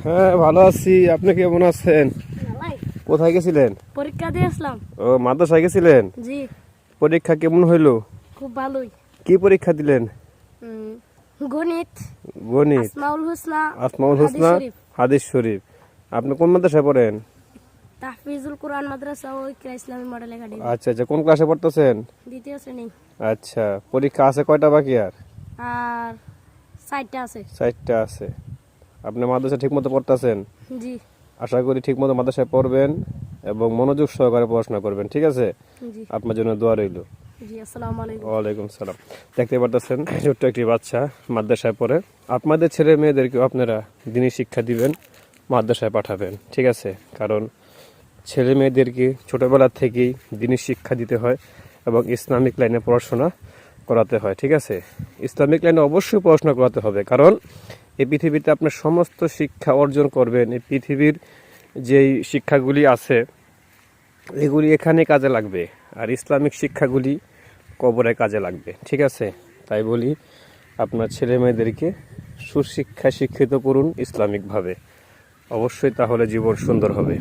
হ্যাঁ, ভালো আছি। আপনি কেমন আছেন? কোথায় গেছিলেন? পরীক্ষা দিয়ে আসলাম। ও, মাদ্রাসায় গেছিলেন? জি, পরীক্ষা কেমন হইলো? খুব ভালোই। কি পরীক্ষা দিলেন? গণিত, গণিত, আসমাউল হোসনা, আসমাউল হাদিস হোসনা, শরীফ, হাদিস শরীফ। আপনি কোন মাদ্রাসায় পড়েন? তাহফিজুল কোরআন মাদ্রাসা ও ইকরা ইসলামী মডেল একাডেমি, আচ্ছা আচ্ছা, কোন ক্লাসে পড়তেছেন? দ্বিতীয় শ্রেণী। আচ্ছা, পরীক্ষা আছে কয়টা বাকি আর? আর 4টা আছে। 4টা আছে। আপনি মাদ্রাসা ঠিক মতো পড়তেছেন? জি আশা করি ঠিক মতো মাদ্রাসায় পড়বেন এবং মনোযোগ সহকারে পড়াশোনা করবেন, ঠিক আছে? জি আপনার জন্য দোয়া রইল। জি, আসসালামু আলাইকুম। ওয়ালাইকুম সালাম। দেখতে পারতেছেন ছোট্ট একটি বাচ্চা মাদ্রাসায় পড়ে। আপনাদের ছেলে মেয়েদেরকে আপনারা দিনী শিক্ষা দিবেন, মাদ্রাসায় পাঠাবেন, ঠিক আছে? কারণ ছেলে মেয়েদেরকে ছোটবেলা থেকেই দিনী শিক্ষা দিতে হয় এবং ইসলামিক লাইনে পড়াশোনা করাতে হয়, ঠিক আছে? ইসলামিক লাইনে অবশ্যই পড়াশোনা করাতে হবে, কারণ এই পৃথিবীতে আপনার সমস্ত শিক্ষা অর্জন করবেন। এই পৃথিবীর যেই শিক্ষাগুলি আছে এগুলি এখানে কাজে লাগবে, আর ইসলামিক শিক্ষাগুলি কবরে কাজে লাগবে, ঠিক আছে? তাই বলি আপনার ছেলে মেয়েদেরকে সুশিক্ষায় শিক্ষিত করুন ইসলামিকভাবে, অবশ্যই তাহলে জীবন সুন্দর হবে।